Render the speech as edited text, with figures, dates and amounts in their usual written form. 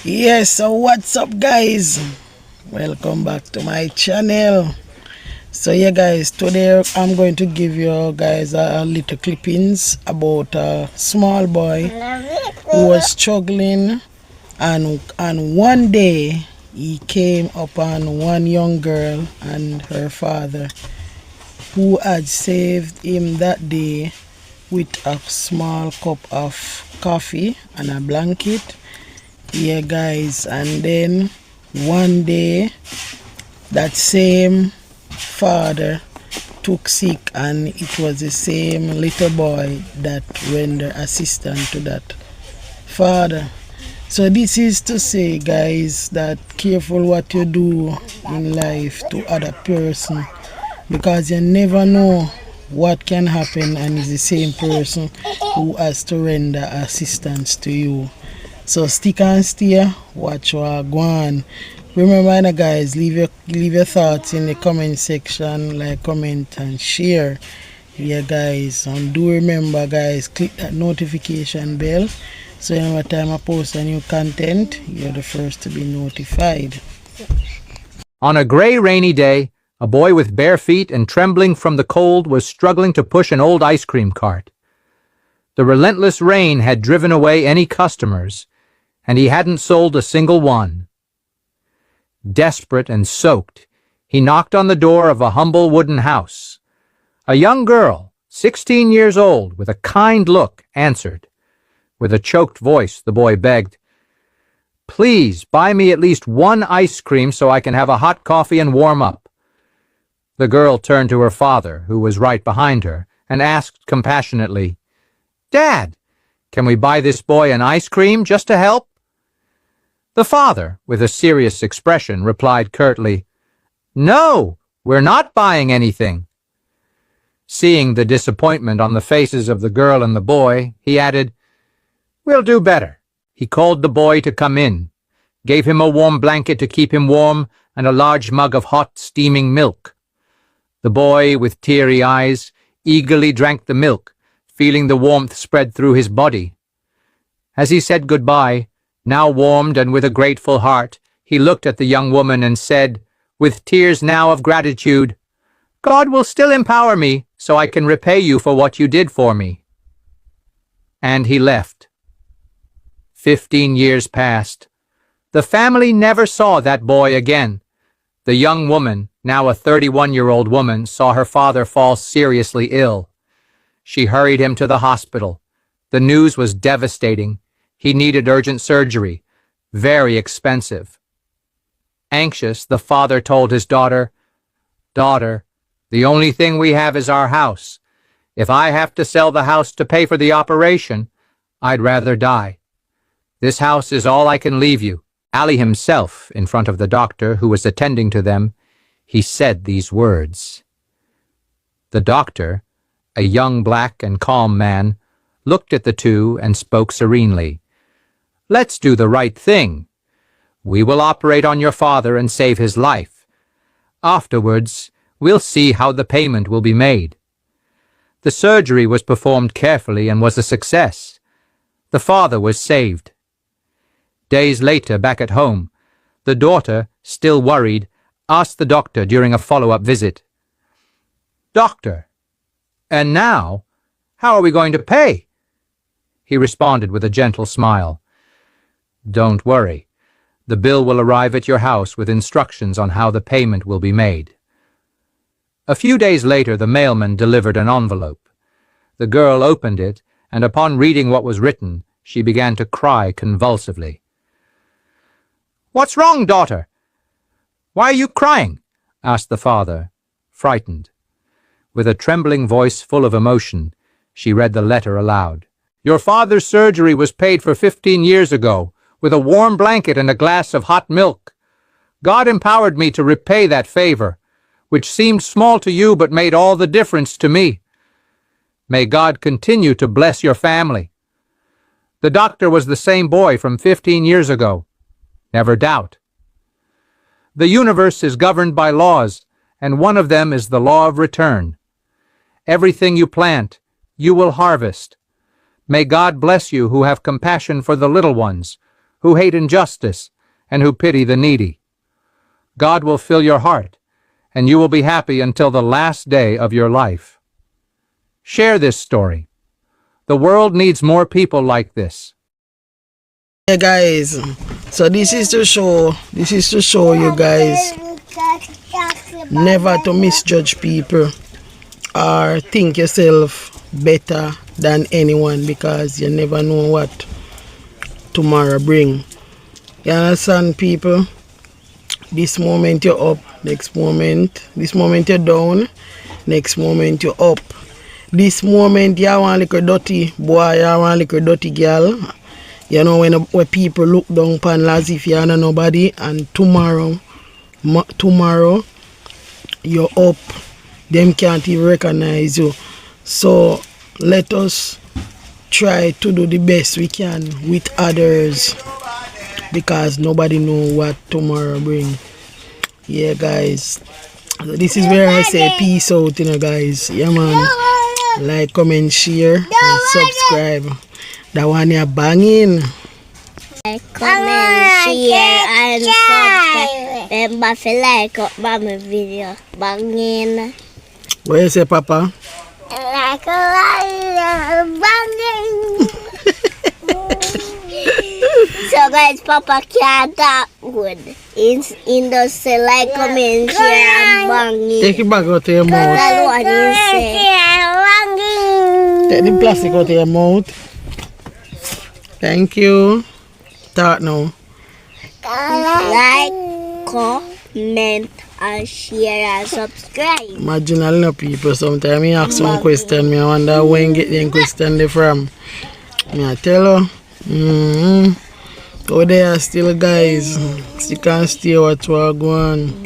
Yes, so what's up, guys? Welcome back to my channel. So yeah, guys, today I'm going to give you guys a little clippings about a small boy who was struggling, and one day he came upon one young girl and her father who had saved him that day with a small cup of coffee and a blanket. Yeah, guys, and then one day that same father took sick, and it was the same little boy that rendered assistance to that father. So this is to say, guys, that careful what you do in life to other person, because you never know what can happen, and it's the same person who has to render assistance to you. So stick and stay, watch what go on. Remember, guys, leave your thoughts in the comment section, like, comment and share. Yeah, guys, and do remember, guys, click that notification bell so every time I post a new content, you're the first to be notified. On a gray, rainy day, a boy with bare feet and trembling from the cold was struggling to push an old ice cream cart. The relentless rain had driven away any customers, and he hadn't sold a single one. Desperate and soaked, he knocked on the door of a humble wooden house. A young girl, 16 years old, with a kind look, answered. With a choked voice, the boy begged, "Please buy me at least one ice cream so I can have a hot coffee and warm up." The girl turned to her father, who was right behind her, and asked compassionately, "Dad, can we buy this boy an ice cream just to help?" The father, with a serious expression, replied curtly, "No, we're not buying anything." Seeing the disappointment on the faces of the girl and the boy, he added, "We'll do better." He called the boy to come in, gave him a warm blanket to keep him warm, and a large mug of hot, steaming milk. The boy, with teary eyes, eagerly drank the milk, feeling the warmth spread through his body. As he said goodbye, now warmed and with a grateful heart, he looked at the young woman and said, with tears now of gratitude, "God will still empower me so I can repay you for what you did for me." And he left. 15 years passed. The family never saw that boy again. The young woman, now a 31-year-old woman, saw her father fall seriously ill. She hurried him to the hospital. The news was devastating. He needed urgent surgery, very expensive. Anxious, the father told his daughter, "Daughter, the only thing we have is our house. If I have to sell the house to pay for the operation, I'd rather die. This house is all I can leave you." Ali himself, in front of the doctor who was attending to them, he said these words. The doctor, a young black and calm man, looked at the two and spoke serenely. "Let's do the right thing. We will operate on your father and save his life. Afterwards, we'll see how the payment will be made." The surgery was performed carefully and was a success. The father was saved. Days later, back at home, the daughter, still worried, asked the doctor during a follow-up visit, "Doctor, and now, how are we going to pay?" He responded with a gentle smile, "Don't worry. The bill will arrive at your house with instructions on how the payment will be made." A few days later, the mailman delivered an envelope. The girl opened it, and upon reading what was written, she began to cry convulsively. "What's wrong, daughter? Why are you crying?" asked the father, frightened. With a trembling voice full of emotion, she read the letter aloud. "Your father's surgery was paid for 15 years ago, with a warm blanket and a glass of hot milk. God empowered me to repay that favor, which seemed small to you but made all the difference to me. May God continue to bless your family. The doctor was the same boy from 15 years ago. Never doubt. The universe is governed by laws, and one of them is the law of return. Everything you plant, you will harvest. May God bless you who have compassion for the little ones, who hate injustice, and who pity the needy. God will fill your heart, and you will be happy until the last day of your life. Share this story. The world needs more people like this. Yeah, guys. So this is to show you guys never to misjudge people or think yourself better than anyone, because you never know what tomorrow bring. You understand, people? This moment you're up, this moment you're down, next moment you're up. This moment you want like a dirty boy, you want like a dirty girl. You know, when people look down upon you as if you're not nobody, and tomorrow you're up, them can't even recognize you. So let us try to do the best we can with others, because nobody know what tomorrow bring. Yeah, guys. So this is where I say peace out, you know, guys. Yeah, man. Like, comment, share, and subscribe. That one you're banging. Like, comment, share, and subscribe. Remember to like up my video. Banging. What you say, Papa? Like banging. So guys, Papa can't talk good. In the say like, comment, share, and banging. Take it back out of your mouth. That's what he say. Take the plastic out of your mouth. Thank you. Talk now. Like, comment, and share, and subscribe. Imagine a lot of people sometimes me ask some question, me I wonder where you get them question they from. Me I tell her, oh, they are still guys. You can't stay what you are going.